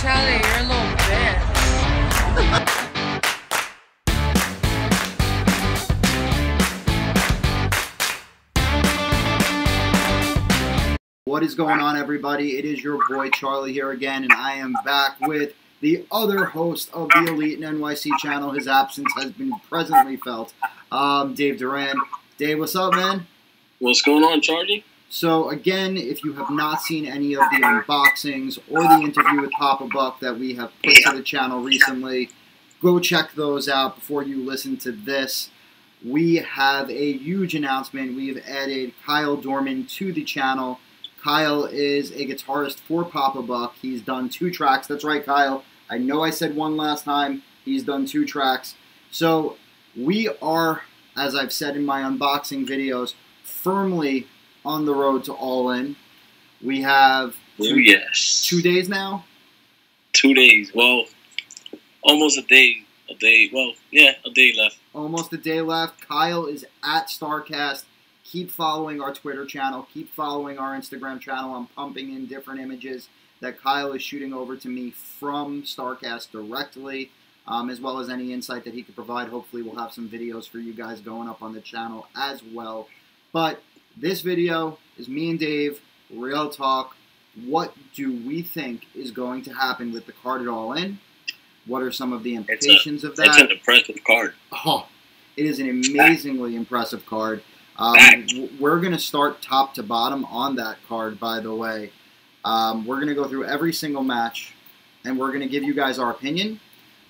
Charlie, you're a little bitch. What is going on, everybody? It is your boy Charlie here again, and I am back with the other host of the Elite and NYC channel. His absence has been presently felt. Dave Duran. Dave, what's up, man? What's going on, Charlie? So, again, if you have not seen any of the unboxings or the interview with Papa Buck that we have put to the channel recently, go check those out before you listen to this. We have a huge announcement. We have added Kyle Dorman to the channel. Kyle is a guitarist for Papa Buck. He's done 2 tracks. That's right, Kyle. I know I said one last time. He's done 2 tracks. So we are, as I've said in my unboxing videos, firmly on the road to All In. We have 2 days now. 2 days. Well, almost a day. Well, yeah, a day left. Almost a day left. Kyle is at Starrcast. Keep following our Twitter channel. Keep following our Instagram channel. I'm pumping in different images that Kyle is shooting over to me from Starrcast directly, as well as any insight that he could provide. Hopefully we'll have some videos for you guys going up on the channel as well. But this video is me and Dave, real talk. What do we think is going to happen with the card at All In? What are some of the implications of that? It's an impressive card. Oh, it is an amazingly impressive card. We're going to start top to bottom on that card, by the way. We're going to go through every single match, and we're going to give you guys our opinion.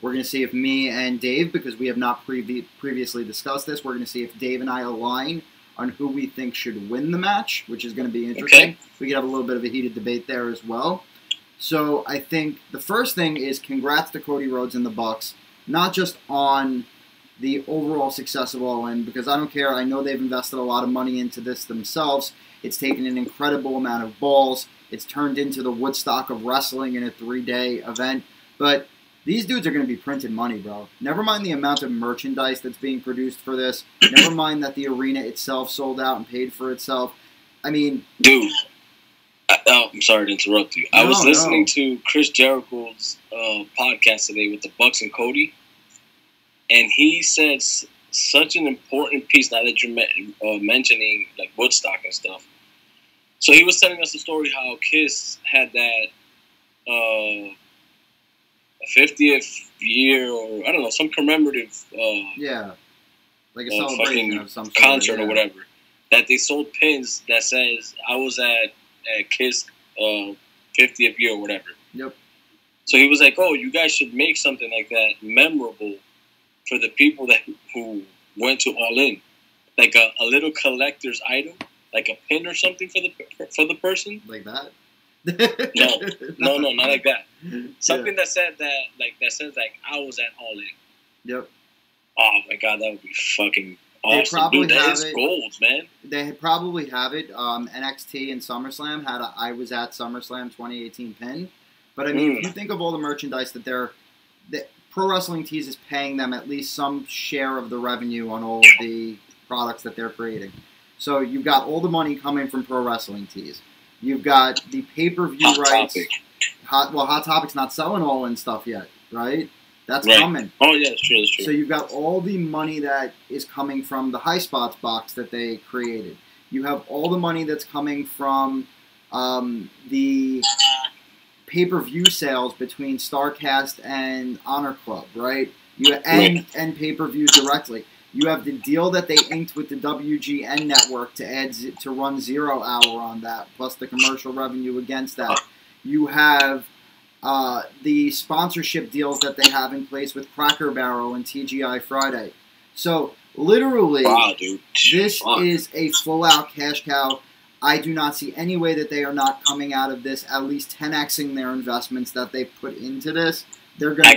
We're going to see if me and Dave, because we have not previously discussed this, we're going to see if Dave and I align on who we think should win the match, which is going to be interesting. Okay. We could have a little bit of a heated debate there as well. So I think the first thing is congrats to Cody Rhodes and the Bucks, not just on the overall success of All In, because I don't care. I know they've invested a lot of money into this themselves. It's taken an incredible amount of balls. It's turned into the Woodstock of wrestling in a 3-day event. But these dudes are going to be printing money, bro. Never mind the amount of merchandise that's being produced for this. Never mind that the arena itself sold out and paid for itself. I mean... Dude, I'm sorry to interrupt you. I was listening to Chris Jericho's podcast today with the Bucks and Cody. And he said such an important piece, now that you're mentioning like Woodstock and stuff. So he was telling us a story how Kiss had that 50th year, or I don't know, some commemorative like a celebration of some sort, concert or whatever, that they sold pins that says I was at Kiss 50th year or whatever. Yep. So he was like, oh, you guys should make something like that memorable for the people who went to All In, like a little collector's item, like a pin or something for the person. Like that? No, not like that. Something that said that says I was at All In. Yep. Oh my God, that would be fucking awesome. Dude, that is gold, man. They probably have it. NXT and SummerSlam had a I was at SummerSlam 2018 pin. But I mean, if you think of all the merchandise that Pro Wrestling Tees is paying them at least some share of the revenue on all of the products that they're creating. So you've got all the money coming from Pro Wrestling Tees. You've got the pay-per-view rights. Hot Topic's not selling All In stuff yet, right? That's coming. Oh, yeah, it's true. So you've got all the money that is coming from the High Spots box that they created. You have all the money that's coming from the pay-per-view sales between Starrcast and Honor Club, right? And pay-per-view directly. You have the deal that they inked with the WGN network to run 0 Hour on that, plus the commercial revenue against that. You have the sponsorship deals that they have in place with Cracker Barrel and TGI Friday. So literally, this is a full-out cash cow. I do not see any way that they are not coming out of this at least 10xing their investments that they put into this. They're going to.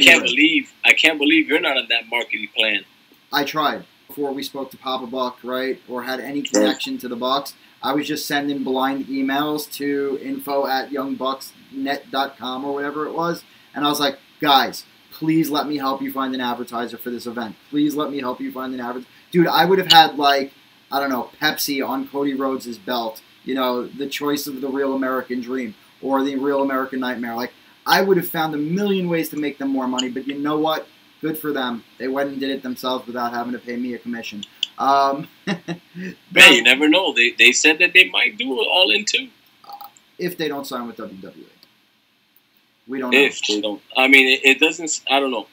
I can't believe you're not on that marketing plan. I tried before we spoke to Papa Buck, right, or had any connection to the Bucks. I was just sending blind emails to info@youngbucksnet.com or whatever it was, and I was like, guys, please let me help you find an advertiser for this event. Please let me help you find an advertiser. Dude, I would have had like, I don't know, Pepsi on Cody Rhodes' belt. You know, the choice of the Real American Dream or the Real American Nightmare. Like, I would have found a million ways to make them more money, but you know what? Good for them. They went and did it themselves without having to pay me a commission. Hey, you never know. They said that they might do it all in too. If they don't sign with WWE. We don't know. If they don't. I mean, it doesn't. I don't know.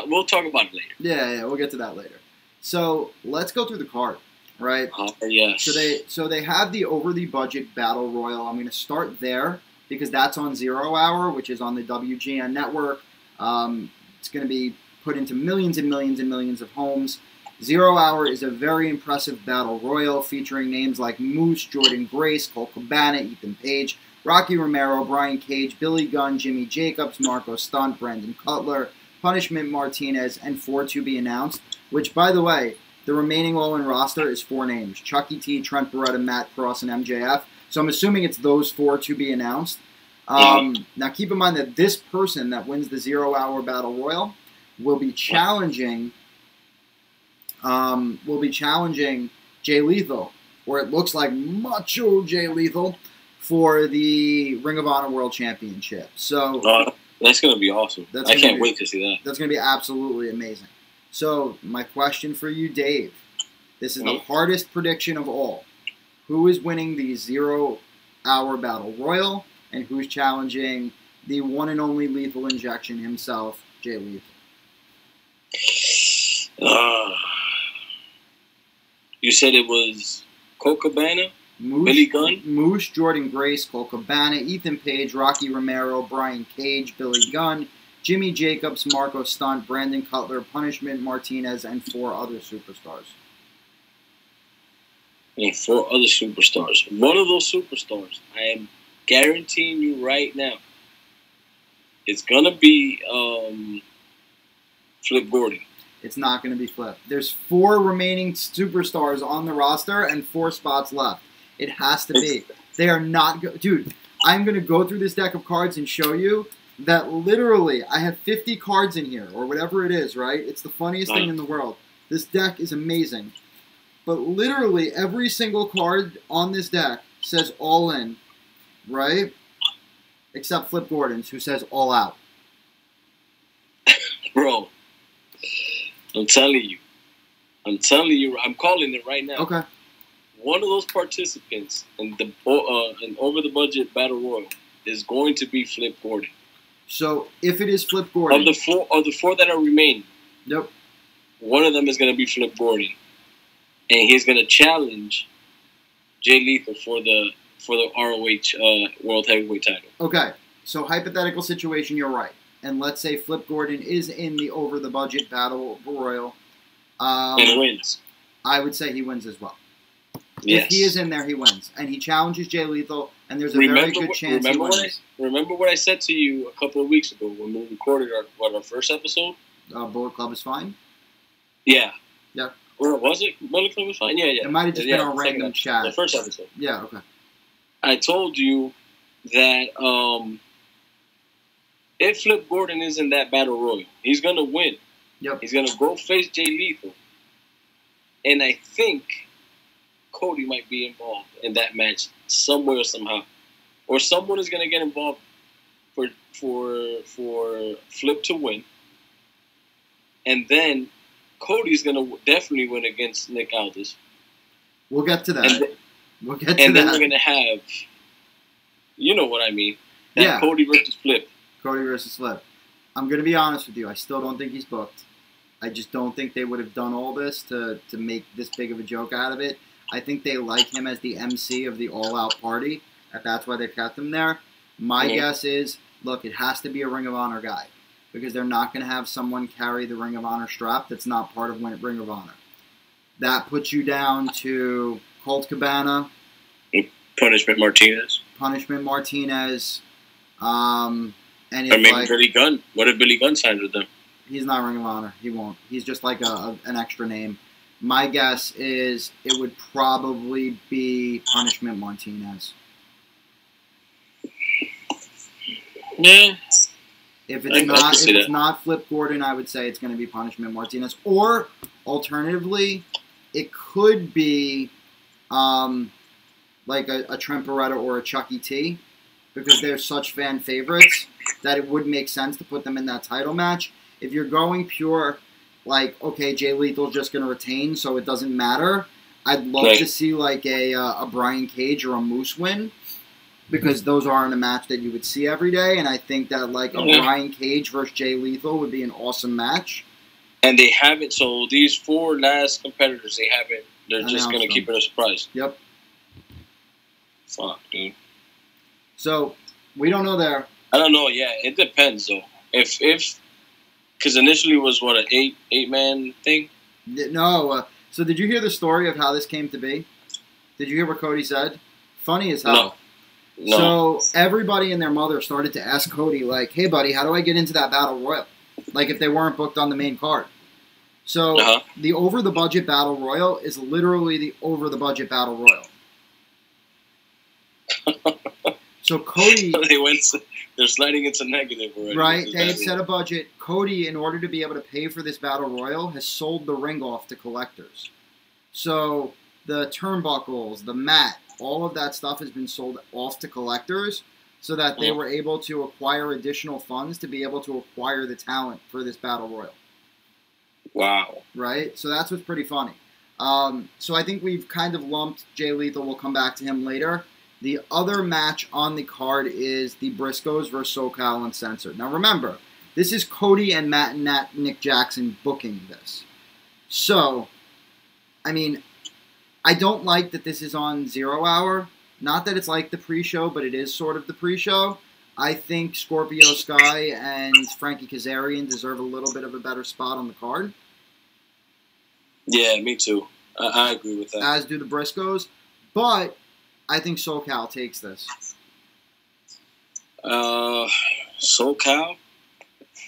We'll talk about it later. Yeah, we'll get to that later. So let's go through the card, right? Yes. So they have the over the budget battle royal. I'm going to start there because that's on 0 Hour, which is on the WGN network. It's going to be put into millions and millions and millions of homes. 0 Hour is a very impressive battle royal featuring names like Moose, Jordan Grace, Colt Cabana, Ethan Page, Rocky Romero, Brian Cage, Billy Gunn, Jimmy Jacobs, Marco Stunt, Brandon Cutler, Punishment Martinez, and 4 to be announced, which, by the way, the remaining all-in roster is 4 names: Chucky T, Trent Beretta, Matt Cross, and MJF. So I'm assuming it's those 4 to be announced. Now, keep in mind that this person that wins the 0 Hour Battle Royal will be challenging Jay Lethal, or it looks like Macho Jay Lethal, for the Ring of Honor World Championship. So that's going to be awesome. I can't wait to see that. That's going to be absolutely amazing. So my question for you, Dave, this is the hardest prediction of all. Who is winning the 0 Hour Battle Royal, and who's challenging the one and only Lethal Injection himself, Jay Lethal? You said it was Colt Cabana, Billy Gunn, Moose, Jordan Grace, Colt Cabana, Ethan Page, Rocky Romero, Brian Cage, Billy Gunn, Jimmy Jacobs, Marco Stunt, Brandon Cutler, Punishment Martinez, and 4 other superstars. And 4 other superstars. One of those superstars, I am guaranteeing you right now, it's going to be Flip Gordon. It's not going to be Flip. There's 4 remaining superstars on the roster and 4 spots left. It has to be. They are not... Dude, I'm going to go through this deck of cards and show you that literally I have 50 cards in here, or whatever it is, right? It's the funniest thing in the world. This deck is amazing. But literally every single card on this deck says all in, right? Except Flip Gordon's, who says all out. Bro, I'm telling you, I'm calling it right now. Okay. One of those participants in the over the budget battle royal is going to be Flip Gordon. So if it is Flip Gordon, of the four that are remaining, yep, one of them is going to be Flip Gordon, and he's going to challenge Jay Lethal for the ROH World Heavyweight title. Okay. So hypothetical situation, you're right. And let's say Flip Gordon is in the over the budget battle royal, and wins. I would say he wins as well. Yes. If he is in there, he wins. And he challenges Jay Lethal, and there's a very good chance he wins. Remember what I said to you a couple of weeks ago when we recorded our first episode? Bullet Club is fine? Yeah. Yeah. Or was it? Bullet Club was fine? Yeah. It might have just been a random chat. The first episode. Yeah, okay. I told you that if Flip Gordon is in that battle royal, he's going to win. Yep. He's going to go face Jay Lethal. And I think Cody might be involved in that match some way or somehow. Or someone is going to get involved for Flip to win. And then Cody's going to definitely win against Nick Aldis. We'll get to that. And then we're going to have, you know what I mean, that Cody versus Flip. Cody versus Flip. I'm going to be honest with you. I still don't think he's booked. I just don't think they would have done all this to make this big of a joke out of it. I think they like him as the MC of the all-out party. That's why they kept him there. My guess is, look, it has to be a Ring of Honor guy. Because they're not going to have someone carry the Ring of Honor strap that's not part of Ring of Honor. That puts you down to Colt Cabana. Punishment Martinez. And it's Billy Gunn. What if Billy Gunn signed with them? He's not Ring of Honor. He won't. He's just like an extra name. My guess is it would probably be Punishment Martinez. Yeah. If it's not Flip Gordon, I would say it's going to be Punishment Martinez. Or, alternatively, it could be like a Trent Beretta or a Chucky T, because they're such fan favorites. that it would make sense to put them in that title match. If you're going pure, like, okay, Jay Lethal's just going to retain, so it doesn't matter, I'd love to see like a Brian Cage or a Moose win, because those aren't a match that you would see every day, and I think that like a Brian Cage versus Jay Lethal would be an awesome match. And they haven't, so these 4 last competitors, they're just going to keep it a surprise. Yep. Fuck, dude. So, we don't know there. I don't know, yeah, it depends though. If because initially it was what, an 8-man thing? No, so did you hear the story of how this came to be? Did you hear what Cody said? Funny as hell. No. So everybody and their mother started to ask Cody, like, hey, buddy, how do I get into that Battle Royal? Like, if they weren't booked on the main card. So the over-the-budget Battle Royal is literally the over-the-budget Battle Royal. So Cody... They're sliding into negative already. Right, they had set a budget. Cody, in order to be able to pay for this Battle Royal, has sold the ring off to collectors. So the turnbuckles, the mat, all of that stuff has been sold off to collectors so that they were able to acquire additional funds to be able to acquire the talent for this Battle Royal. Wow. Right? So that's what's pretty funny. So I think we've kind of lumped Jay Lethal. We'll come back to him later. The other match on the card is the Briscoes versus SoCal Uncensored. Now remember, this is Cody and Matt and Nick Jackson booking this. So, I mean, I don't like that this is on 0 Hour. Not that it's like the pre-show, but it is sort of the pre-show. I think Scorpio Sky and Frankie Kazarian deserve a little bit of a better spot on the card. Yeah, me too. I agree with that. As do the Briscoes. But I think SoCal takes this. SoCal?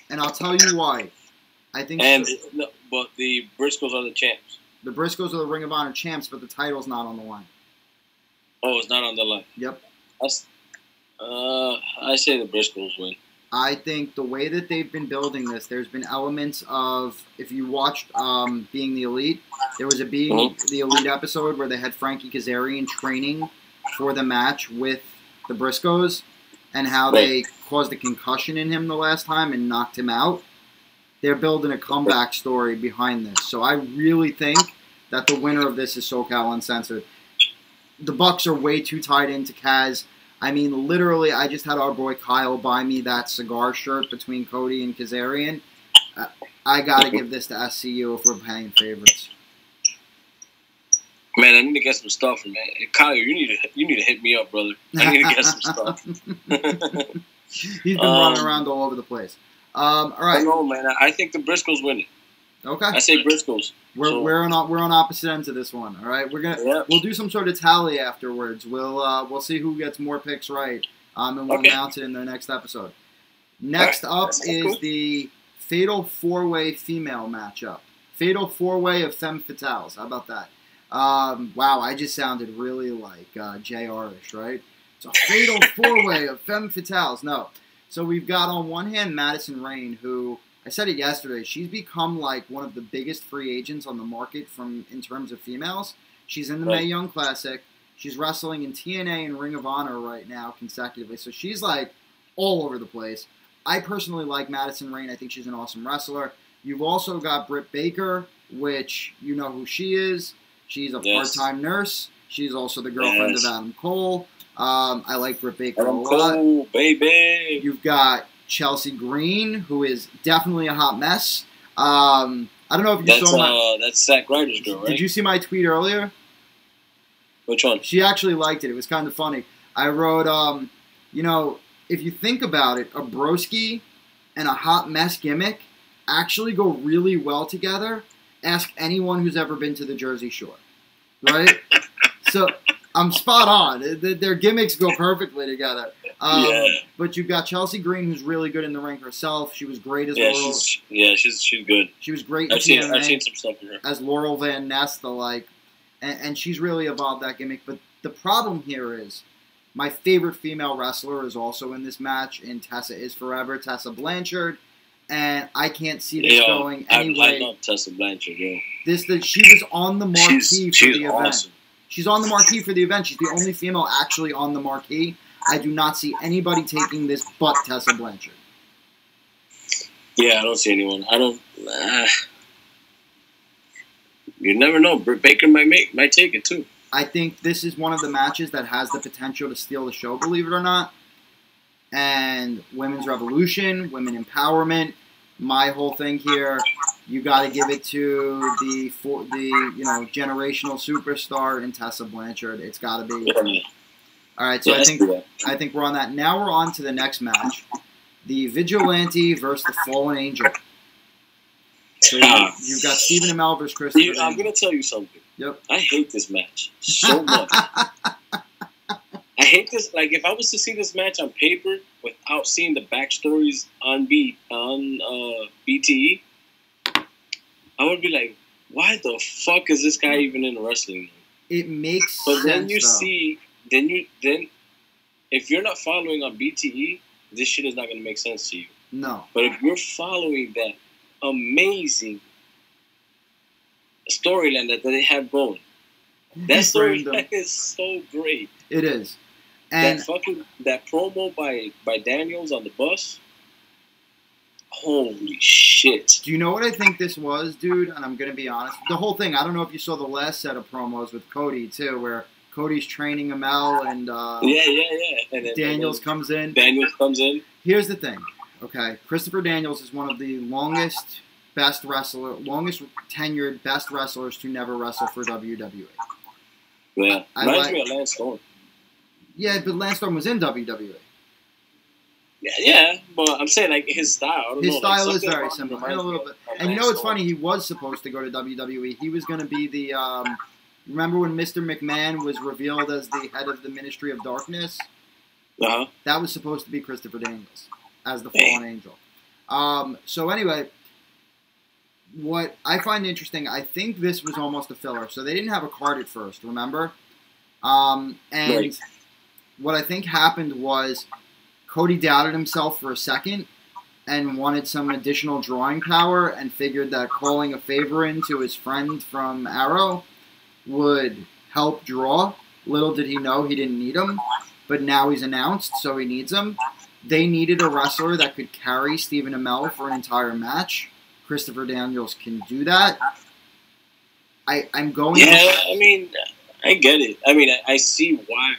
And I'll tell you why. I think but the Briscoes are the champs. The Briscoes are the Ring of Honor champs, but the title's not on the line. Oh, it's not on the line. Yep. I say the Briscoes win. I think the way that they've been building this, there's been elements of, if you watched Being the Elite, there was a Being the Elite episode where they had Frankie Kazarian training for the match with the Briscoes and how they caused a concussion in him the last time and knocked him out. They're building a comeback story behind this. So I really think that the winner of this is SoCal Uncensored. The Bucks are way too tied into Kaz. I mean, literally, I just had our boy Kyle buy me that cigar shirt between Cody and Kazarian. I got to give this to SCU if we're paying favorites. Man, I need to get some stuff, man. Kyle, you need to hit me up, brother. I need to get some stuff. He's been running around all over the place. All right. I know, man. I think the Briscoes win it. Okay. I say Briscoes. We're on opposite ends of this one. All right. We'll do some sort of tally afterwards. We'll see who gets more picks right, and we'll announce it in the next episode. Next up is the Fatal 4-Way female matchup. Fatal 4-Way of Femme Fatales. How about that? Wow, I just sounded really like JR-ish, right? It's a Fatal 4-Way of Femme Fatales. No. So we've got on one hand Madison Rayne, who, I said it yesterday, she's become like one of the biggest free agents on the market in terms of females. She's in the Mae Young Classic. She's wrestling in TNA and Ring of Honor right now consecutively. So she's like all over the place. I personally like Madison Rayne. I think she's an awesome wrestler. You've also got Britt Baker, which you know who she is. She's a part-time nurse. She's also the girlfriend of Adam Cole. I like Britt Baker a lot. Cole, baby. You've got Chelsea Green, who is definitely a hot mess. I don't know if you saw that's Zack Ryder's girl, right? Did you see my tweet earlier? Which one? She actually liked it. It was kind of funny. I wrote, if you think about it, a broski and a hot mess gimmick actually go really well together. Ask anyone who's ever been to the Jersey Shore, right? So I'm spot on. Their gimmicks go perfectly together. But you've got Chelsea Green, who's really good in the ring herself. She was great as Laurel. She's good. She was great. I've seen some stuff in her as Laurel Van Ness, and she's really evolved that gimmick. But the problem here is, my favorite female wrestler is also in this match, and Tessa is forever, Tessa Blanchard. And I can't see this going anyway. I love Tessa Blanchard, yo. She was on the marquee for the event. Awesome. She's on the marquee for the event. She's the only female actually on the marquee. I do not see anybody taking this but Tessa Blanchard. Yeah, I don't see anyone. I don't. You never know. Britt Baker might take it too. I think this is one of the matches that has the potential to steal the show, believe it or not. And women's revolution, women empowerment. My whole thing here, you got to give it to the generational superstar in Tessa Blanchard. It's got to be. Yeah. All right, so I think we're on that. Now we're on to the next match, the Vigilante versus the Fallen Angel. So you've got Stephen Amell versus Christopher. I'm gonna tell you something. Yep. I hate this match so much. I hate this. Like, if I was to see this match on paper without seeing the backstories on BTE, I would be like, why the fuck is this guy even in wrestling? It makes but sense. But then you see, then if you're not following on BTE, this shit is not going to make sense to you. No. But if you're following that amazing storyline that they have going, that storyline is so great. It is. And that promo by Daniels on the bus, holy shit. Do you know what I think this was, dude? And I'm going to be honest. The whole thing, I don't know if you saw the last set of promos with Cody, too, where Cody's training Amell and And Daniels comes in. Here's the thing, okay? Christopher Daniels is one of the longest tenured best wrestlers to never wrestle for WWE. Yeah. Reminds me of Lance Storm. Yeah, but Lance Storm was in WWE. Yeah, but I'm saying, like, his style. His style is very similar. A little bit. And you know what's funny? He was supposed to go to WWE. He was going to be the... remember when Mr. McMahon was revealed as the head of the Ministry of Darkness? Uh-huh. That was supposed to be Christopher Daniels as the Fallen Angel. So anyway, what I find interesting, I think this was almost a filler. So they didn't have a card at first, remember? And what I think happened was Cody doubted himself for a second and wanted some additional drawing power and figured that calling a favor in to his friend from Arrow would help draw. Little did he know he didn't need him, but now he's announced, so he needs him. They needed a wrestler that could carry Stephen Amell for an entire match. Christopher Daniels can do that. I'm going... Yeah, I mean, I get it. I mean, I see why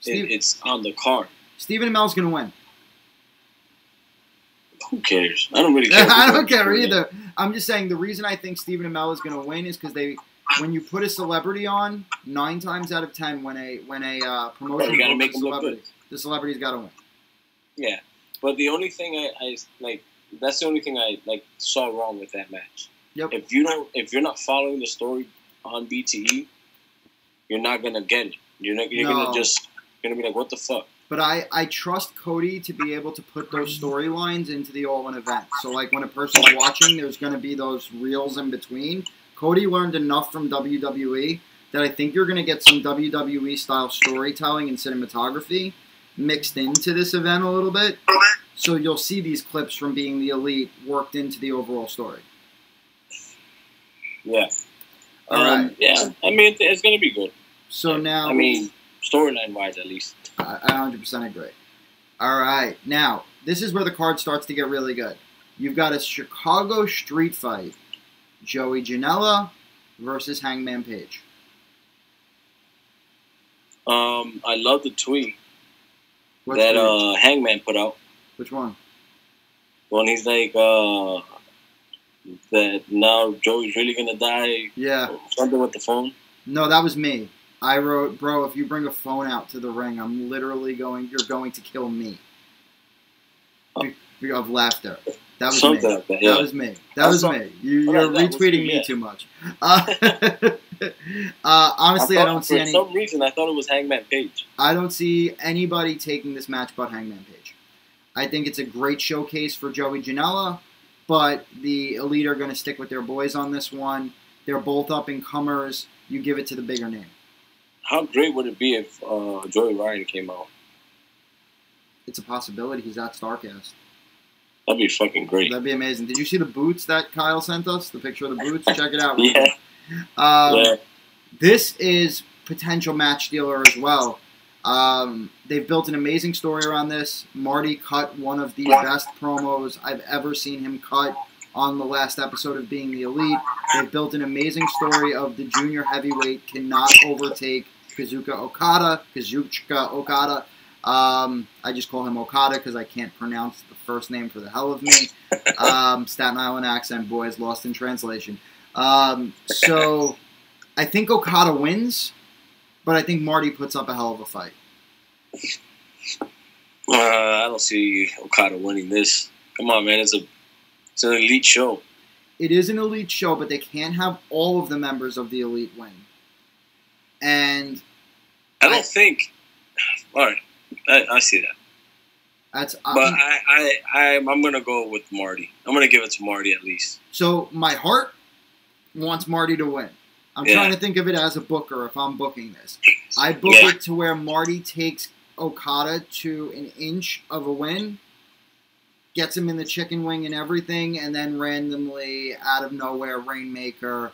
it's on the card. Stephen Amell's going to win. Who cares? I don't really care. I don't care either. I'm just saying the reason I think Stephen Amell is going to win is because when you put a celebrity on, 9 times out of 10, when a promotion you gotta make him look good. The celebrity's got to win. Yeah, but the only thing I like, that's the only thing I like saw wrong with that match. Yep. If you're not following the story on BTE, you're not gonna get it. You're gonna be like, what the fuck? But I trust Cody to be able to put those storylines into the All-In event. So, like, when a person's watching, there's going to be those reels in between. Cody learned enough from WWE that I think you're going to get some WWE-style storytelling and cinematography mixed into this event a little bit. So you'll see these clips from being the Elite worked into the overall story. Yeah. All right. Yeah, I mean, it's going to be good. So now... I mean, storyline-wise, at least. I 100% agree. All right. Now, this is where the card starts to get really good. You've got a Chicago street fight. Joey Janela versus Hangman Page. I love the tweet What's that Hangman put out. Which one? When he's like, that now Joey's really going to die. Yeah. Something with the phone. No, that was me. I wrote, bro, if you bring a phone out to the ring, I'm literally you're going to kill me. Of laughter. That was something me. Like that, yeah. That was me. That was me. You're retweeting me too much. Honestly, I don't see any... For some reason, I thought it was Hangman Page. I don't see anybody taking this match but Hangman Page. I think it's a great showcase for Joey Janela, but the Elite are going to stick with their boys on this one. They're both up-and-comers. You give it to the bigger name. How great would it be if Joey Ryan came out? It's a possibility. He's at Starrcast. That'd be fucking great. That'd be amazing. Did you see the boots that Kyle sent us? The picture of the boots? Check it out. Yeah. This is potential match stealer as well. They've built an amazing story around this. Marty cut one of the best promos I've ever seen him cut on the last episode of Being the Elite. They've built an amazing story of the junior heavyweight cannot overtake Kazuchika Okada. I just call him Okada because I can't pronounce the first name for the hell of me. Staten Island accent, boys, lost in translation. So I think Okada wins, but I think Marty puts up a hell of a fight. I don't see Okada winning this. Come on, man. It's an elite show. It is an elite show, but they can't have all of the members of the elite win. And I don't think. All right, I see that. But I'm gonna go with Marty. I'm gonna give it to Marty at least. So my heart wants Marty to win. I'm trying to think of it as a booker if I'm booking this. I book it to where Marty takes Okada to an inch of a win, gets him in the chicken wing and everything, and then randomly, out of nowhere, Rainmaker,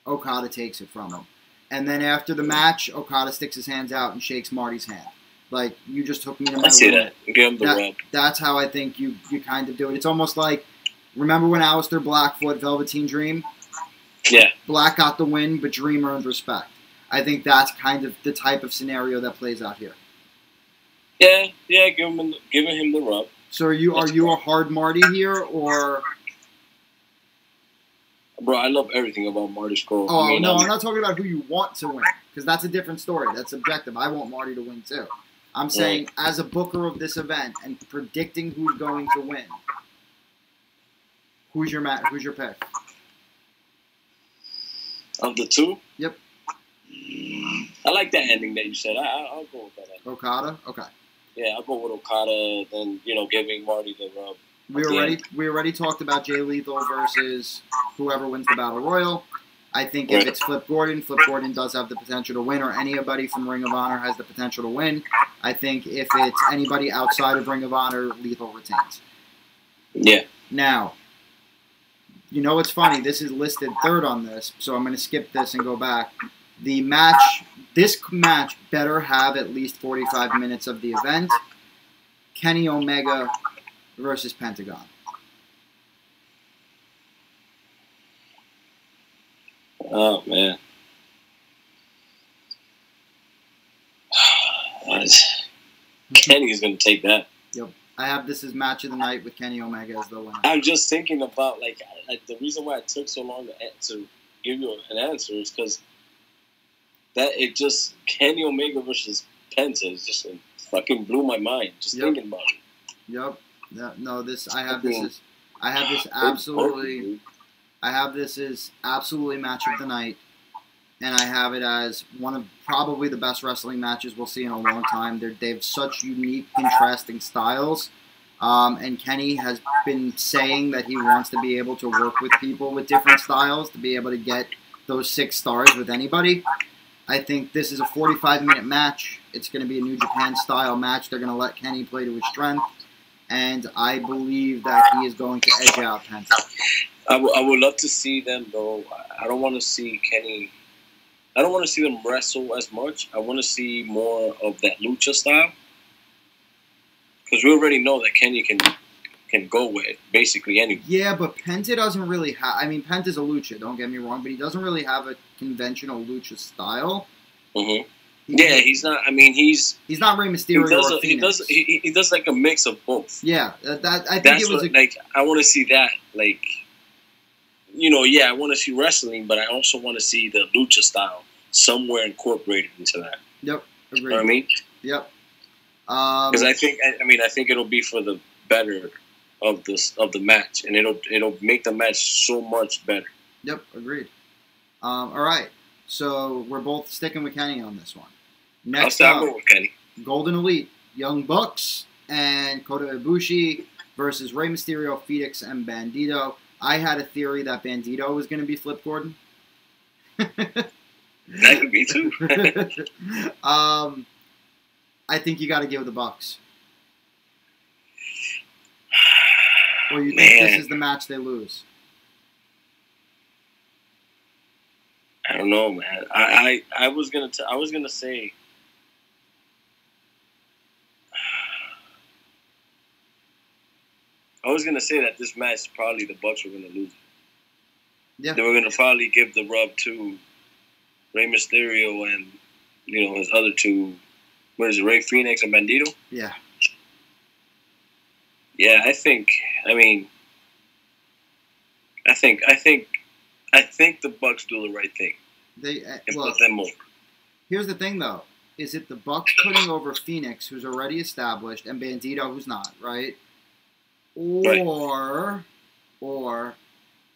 Okada takes it from him. And then after the match, Okada sticks his hands out and shakes Marty's hand. Like, you just took me to my I see limit. that. Give him the rub. That's how I think you kind of do it. It's almost like, remember when Aleister Black fought Velveteen Dream? Yeah. Black got the win, but Dream earned respect. I think that's kind of the type of scenario that plays out here. Yeah, giving him the rub. So are you a hard Marty here, or? Bro, I love everything about Marty Scurll. Oh, no, I'm not talking about who you want to win, because that's a different story. That's subjective. I want Marty to win, too. I'm saying, as a booker of this event and predicting who's going to win, who's your pick? Of the two? Yep. I like that ending that you said. I'll go with that ending. Okada? Okay. Yeah, I'll go with Okada, then, giving Marty the rub. We already talked about Jay Lethal versus whoever wins the Battle Royal. I think if it's Flip Gordon does have the potential to win, or anybody from Ring of Honor has the potential to win. I think if it's anybody outside of Ring of Honor, Lethal retains. Yeah. Now, you know what's funny? This is listed third on this, so I'm going to skip this and go back. This match better have at least 45 minutes of the event. Kenny Omega versus Pentagon. Oh, man. Kenny's going to take that. Yep. I have this as match of the night with Kenny Omega as the winner. I'm just thinking about, like the reason why it took so long to give you an answer is because Kenny Omega versus Penta is just fucking blew my mind just thinking about it. Yep. I have this as absolutely match of the night, and I have it as one of probably the best wrestling matches we'll see in a long time. They have such unique, contrasting styles, and Kenny has been saying that he wants to be able to work with people with different styles to be able to get those 6 stars with anybody. I think this is a 45-minute match. It's going to be a New Japan-style match. They're going to let Kenny play to his strength. And I believe that he is going to edge out Penta. I would love to see them, though. I don't want to see Kenny. I don't want to see them wrestle as much. I want to see more of that lucha style. Because we already know that Kenny can go with basically anything. Yeah, but Penta doesn't really have... I mean, Penta's a lucha, don't get me wrong, but he doesn't really have a conventional lucha style. Mm-hmm. Yeah, he's not. I mean, he's not Rey Mysterio or Phoenix. He does like a mix of both. Yeah, I think it was I want to see that. Like, I want to see wrestling, but I also want to see the lucha style somewhere incorporated into that. Yep, agreed. You know what I mean? Yep. Because I think it'll be for the better of the match, and it'll make the match so much better. Yep, agreed. All right. So we're both sticking with Kenny on this one. Next up, with Kenny. Golden Elite, Young Bucks and Kota Ibushi versus Rey Mysterio, Phoenix, and Bandito. I had a theory that Bandito was going to be Flip Gordon. That could be too. I think you got to give the Bucks. Or you think this is the match they lose? I don't know, man. I was gonna say I was gonna say that this match probably the Bucks were gonna lose. Yeah. They were gonna probably give the rub to Rey Mysterio and his other two. What is it, Rey Fenix and Bandito? Yeah. Yeah, I think the Bucks do the right thing. They and put them over. Here's the thing, though: is it the Bucks putting over Phoenix, who's already established, and Bandito, who's not, right? Or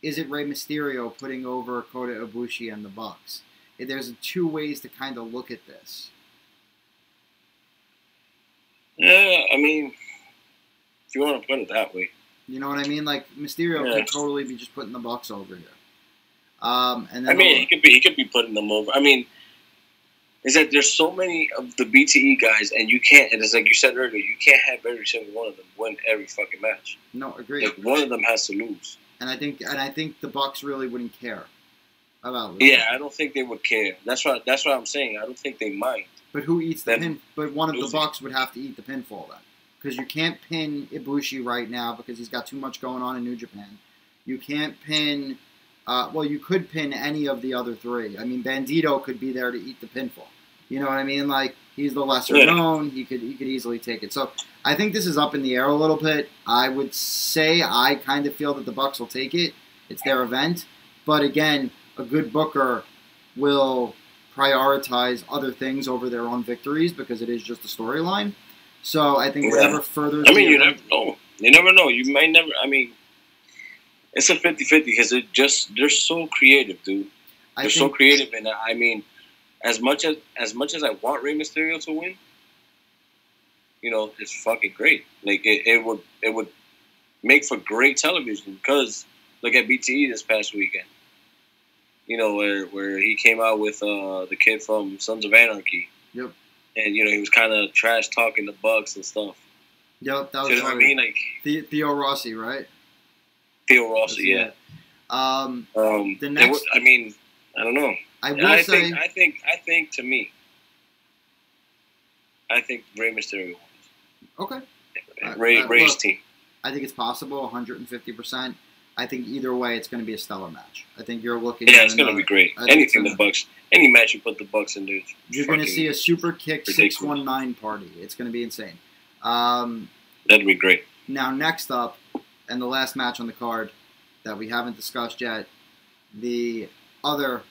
is it Rey Mysterio putting over Kota Ibushi and the Bucks? There's two ways to kind of look at this. Yeah, I mean, if you want to put it that way. You know what I mean? Like, Mysterio could totally be just putting the Bucks over here. And then he could be putting them over. I mean, is that there's so many of the BTE guys, and you can't. And it's like you said earlier, you can't have every single one of them win every fucking match. No, agreed. Like, one of them has to lose. And I think the Bucks really wouldn't care about losing. Yeah, I don't think they would care. That's what I'm saying. I don't think they mind. But who eats the pin? But one of the Bucks would have to eat the pinfall then, because you can't pin Ibushi right now because he's got too much going on in New Japan. You can't pin. Well, you could pin any of the other three. I mean, Bandito could be there to eat the pinfall. You know what I mean? Like, he's the lesser known. He could easily take it. So I think this is up in the air a little bit. I would say I kind of feel that the Bucks will take it. It's their event. But again, a good booker will prioritize other things over their own victories because it is just a storyline. So I think whatever further... I mean, you never know. You never know. You might never... I mean, it's a 50-50 because they're so creative, dude. They're so creative. And I mean, as much as I want Rey Mysterio to win, it's fucking great. Like, it would make for great television because look at BTE this past weekend. Where he came out with the kid from Sons of Anarchy. Yep. And he was kind of trash talking the Bucks and stuff. Yep, that was. You know what I mean? Like Theo Rossi, right? Theo Rossi, yeah. The next. I mean, I don't know. I think to me, I think Rey Mysterio wins. Okay. Rey's team. I think it's possible, 150%. I think either way, it's going to be a stellar match. I think you're looking. Yeah, it's going to be great. Anything the Bucks, any match you put the Bucks in, dude. You're going to see a super kick 619 party. It's going to be insane. That'd be great. Now, next up, and the last match on the card that we haven't discussed yet, the other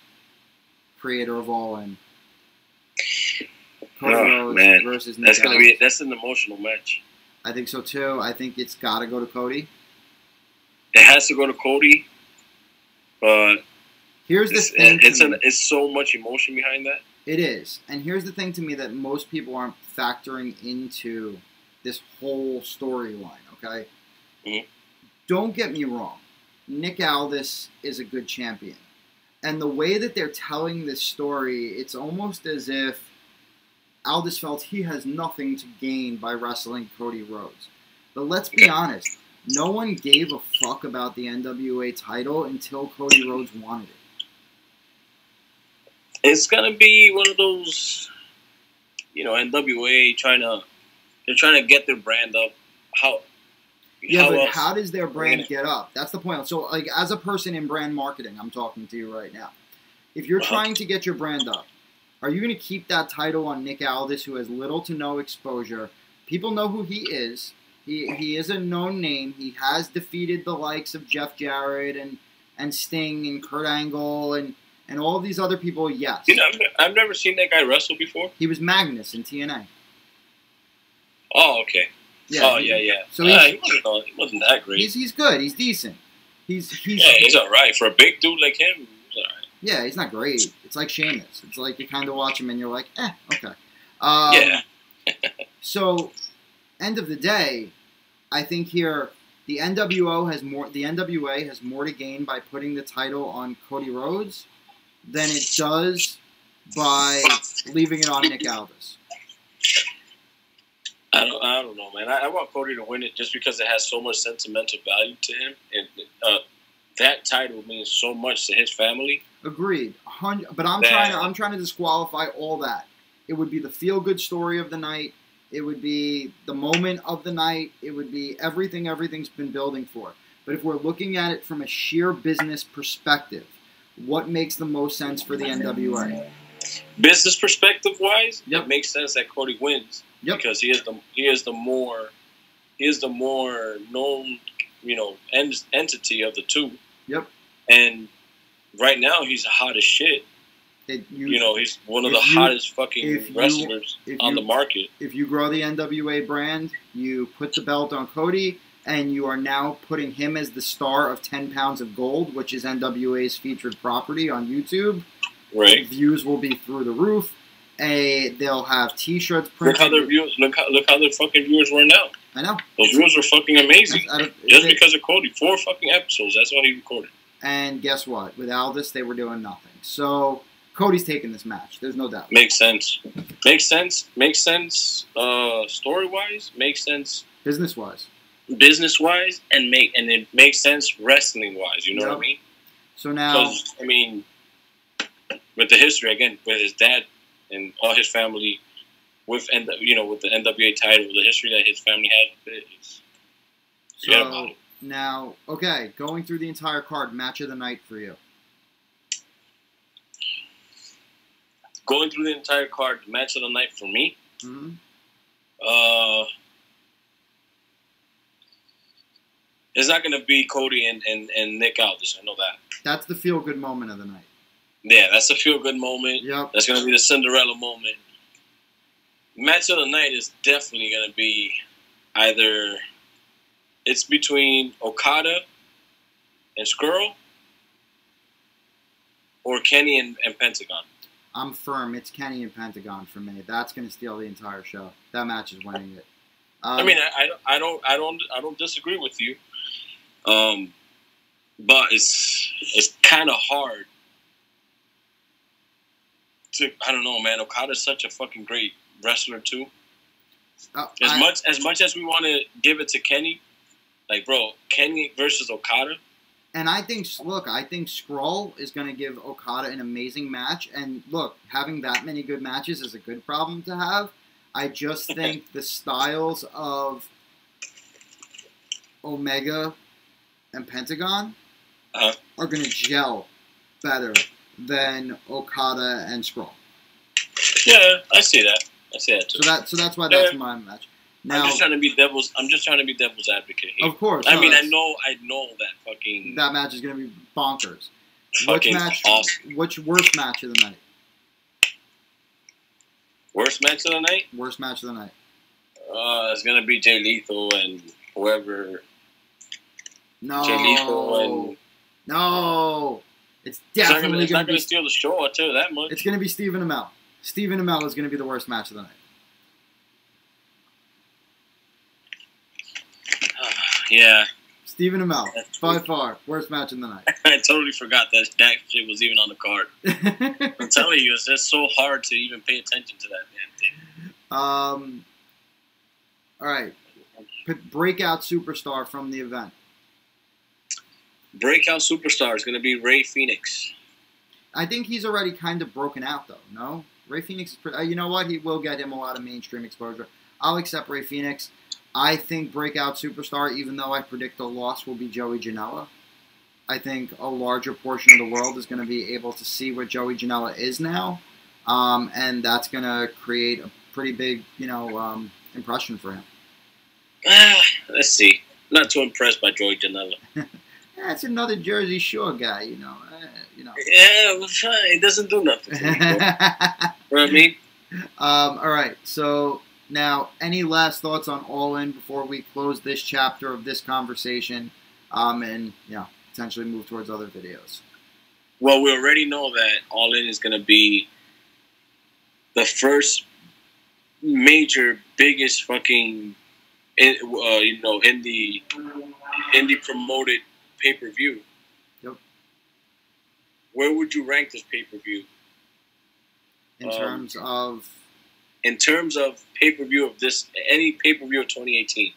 creator of All In, Cody Rhodes versus Nick Aldis. That's an emotional match. I think so too. I think it's got to go to Cody. It has to go to Cody, but here's the thing. It's so much emotion behind that. It is, and here's the thing to me that most people aren't factoring into this whole storyline. Okay, Don't get me wrong. Nick Aldis is a good champion, and the way that they're telling this story, it's almost as if Aldis felt he has nothing to gain by wrestling Cody Rhodes. But let's be honest. No one gave a fuck about the NWA title until Cody Rhodes wanted it. It's gonna be one of those, NWA they're trying to get their brand up. How does their brand get up? That's the point. So, like, as a person in brand marketing, I'm talking to you right now. If you're trying to get your brand up, are you going to keep that title on Nick Aldis, who has little to no exposure? People know who he is. He is a known name. He has defeated the likes of Jeff Jarrett and Sting and Kurt Angle and all of these other people, yes. I've never seen that guy wrestle before. He was Magnus in TNA. Oh, okay. Yeah, yeah. So he wasn't that great. He's good. He's decent. He's all right. For a big dude like him, he's all right. Yeah, he's not great. It's like Sheamus. It's like you kind of watch him and you're like, okay. Yeah. So, end of the day, I think here the NWA has more to gain by putting the title on Cody Rhodes than it does by leaving it on Nick Aldis. I don't know, man. I want Cody to win it just because it has so much sentimental value to him, and that title means so much to his family. Agreed, but I'm trying to disqualify all that. It would be the feel-good story of the night. It would be the moment of the night. It would be everything everything's been building for. But if we're looking at it from a sheer business perspective, what makes the most sense for the NWA? Business perspective wise, Yep. it makes sense that Cody wins. Yep. Because he is the more known, entity of the two. Yep. And right now he's hot as shit. He's one of the hottest fucking wrestlers on the market. If you grow the NWA brand, you put the belt on Cody, and you are now putting him as the star of 10 Pounds of Gold, which is NWA's featured property on YouTube. Right. Views will be through the roof. They'll have T-shirts printed. Look how their views. Look how their fucking viewers were now. I know. Those viewers were fucking amazing. Just because of Cody. 4 fucking episodes. That's what he recorded. And guess what? With Aldis, they were doing nothing. So Cody's taking this match. There's no doubt. Makes sense. Makes sense. Story-wise. Makes sense. Business-wise. Business-wise, and it makes sense wrestling-wise. You know what I mean? So now, because with the history again, with his dad and all his family, with the NWA title, the history that his family had, forget about it. Now, okay, going through the entire card, match of the night for you. Going through the entire card, match of the night for me. Mm-hmm. It's not going to be Cody and Nick Aldis. I know that. That's the feel-good moment of the night. Yeah, that's a feel-good moment. Yep. That's going to be the Cinderella moment. Match of the night is definitely going to be either it's between Okada and Skrull or Kenny and Pentagon. I'm firm. It's Kenny and Pentagon for me. That's going to steal the entire show. That match is winning it. I don't disagree with you. But it's kind of hard to, I don't know, man. Okada's such a fucking great wrestler too. As much as we want to give it to Kenny, like, bro, Kenny versus Okada. And I think Skrull is going to give Okada an amazing match. And look, having that many good matches is a good problem to have. I just think the styles of Omega and Pentagon are going to gel better than Okada and Skrull. Yeah, I see that. Too. So that's why that's my match. Now, I'm just trying to be devil's advocate here. Of course. I know that fucking that match is going to be bonkers. Fucking awesome. Which worst match of the night? Worst match of the night? Worst match of the night. It's going to be Jay Lethal and whoever. No. Jay Lethal and... No. It's definitely it's not going to steal the show, I'll tell you that much. It's going to be Stephen Amell. Stephen Amell is going to be the worst match of the night. Yeah. Stephen Amell, by far, worst match of the night. I totally forgot that shit was even on the card. I'm telling you, it's just so hard to even pay attention to that damn thing. All right. Breakout superstar from the event. Breakout superstar is going to be Rey Fenix. I think he's already kind of broken out, though, no? Rey Fenix is pretty... you know what? He will get him a lot of mainstream exposure. I'll accept Rey Fenix. I think breakout superstar, even though I predict a loss, will be Joey Janela. I think a larger portion of the world is going to be able to see what Joey Janela is now, and that's going to create a pretty big, impression for him. Let's see. I'm not too impressed by Joey Janela. That's another Jersey Shore guy, Yeah, well, it doesn't do nothing. You know what I mean? All right, so... Now, any last thoughts on All In before we close this chapter of this conversation and potentially move towards other videos? Well, we already know that All In is going to be the first major, biggest fucking, indie promoted pay-per-view. Yep. Where would you rank this pay-per-view? In terms of... In terms of pay-per-view of this, any pay-per-view of 2018,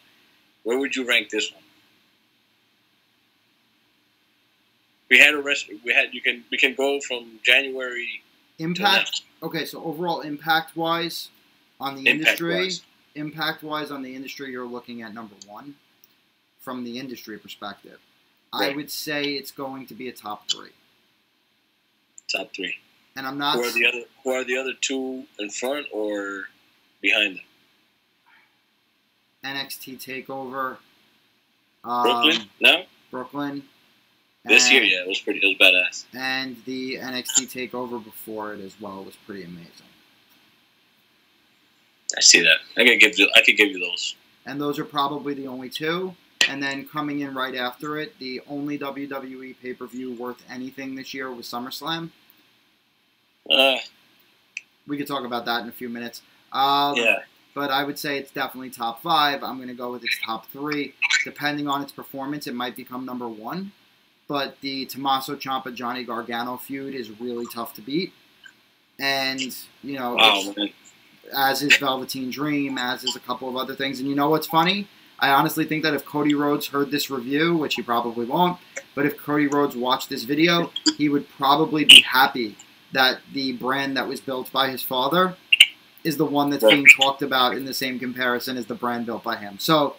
where would you rank this one? We can go from January. Impact. Okay, so overall impact-wise on the industry, impact-wise on the industry, you're looking at number one from the industry perspective. Right. I would say it's going to be a top three. Top three. And I'm not. Who are the other two in front or behind them? NXT Takeover. Brooklyn? No. Brooklyn. This year, yeah, it was badass. And the NXT Takeover before it as well was pretty amazing. I see that. I could give you those. And those are probably the only two. And then coming in right after it, the only WWE pay-per-view worth anything this year was SummerSlam. We could talk about that in a few minutes. Yeah. But I would say it's definitely top five. I'm going to go with its top three. Depending on its performance, it might become number one. But the Tommaso Ciampa Johnny Gargano feud is really tough to beat. And, you know, as is Velveteen Dream, as is a couple of other things. And you know what's funny? I honestly think that if Cody Rhodes heard this review, which he probably won't, but if Cody Rhodes watched this video, he would probably be happy that the brand that was built by his father is the one that's being talked about in the same comparison as the brand built by him. So,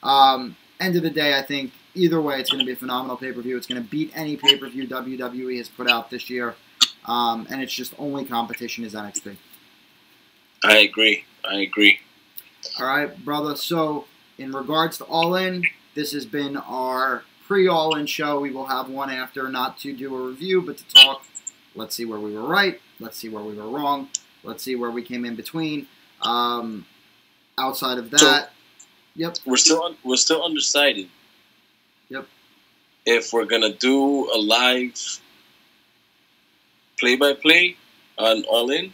end of the day, I think either way, it's going to be a phenomenal pay-per-view. It's going to beat any pay-per-view WWE has put out this year. And it's just only competition is NXT. I agree. All right, brother. So, in regards to All In, this has been our pre-All In show. We will have one after, not to do a review, but to talk. Let's see where we were right. Let's see where we were wrong. Let's see where we came in between. Outside of that, yep. We're still undecided. Yep. If we're gonna do a live play-by-play on All In,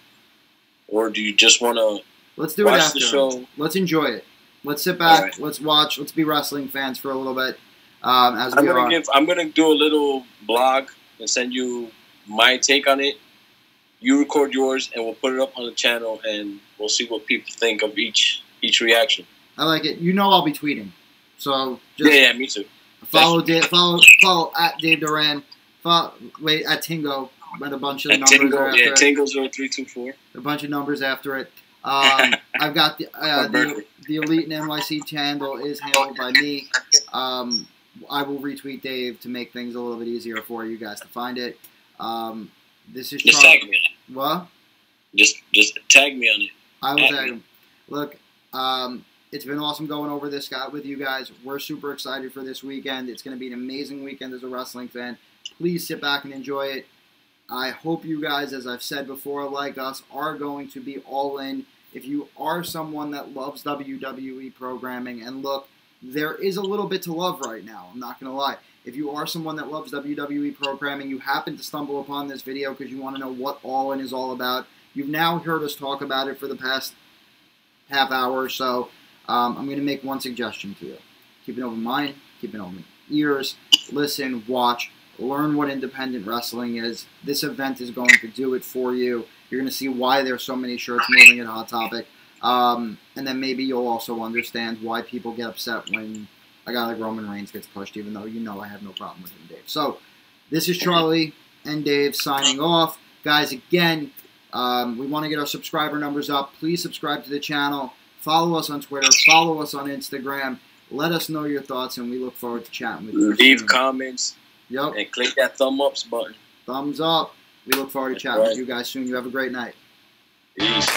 or do you just want to? Let's do it after the show. Let's enjoy it. Let's sit back. Right. Let's watch. Let's be wrestling fans for a little bit. I'm gonna do a little blog and send you my take on it. You record yours, and we'll put it up on the channel, and we'll see what people think of each reaction. I like it. You know I'll be tweeting, so just yeah, me too. Follow at Dave Duran. At Tingo. With a bunch of numbers Tingo, after it. Tingo 0324. A bunch of numbers after it. I've got the Elite and NYC channel is handled by me. I will retweet Dave to make things a little bit easier for you guys to find it. This is just tag me on it. What? Just tag me on it. I will tag him. Look, it's been awesome going over this with you guys. We're super excited for this weekend. It's going to be an amazing weekend as a wrestling fan. Please sit back and enjoy it. I hope you guys, as I've said before, like us, are going to be all in. If you are someone that loves WWE programming, and look, there is a little bit to love right now, I'm not going to lie. If you are someone that loves WWE programming, you happen to stumble upon this video because you want to know what All In is all about, you've now heard us talk about it for the past half hour or so. I'm going to make one suggestion to you. Keep an open mind, keep an open ears, listen, watch, learn what independent wrestling is. This event is going to do it for you. You're going to see why there's so many shirts moving at Hot Topic. And then maybe you'll also understand why people get upset when a guy like Roman Reigns gets pushed, even though you know I have no problem with him, Dave. So, this is Charlie and Dave signing off. Guys, again, we want to get our subscriber numbers up. Please subscribe to the channel. Follow us on Twitter. Follow us on Instagram. Let us know your thoughts, and we look forward to chatting with you. Leave comments. Yep. And click that thumb up button. Thumbs up. We look forward to chatting with you guys soon. You have a great night. Peace.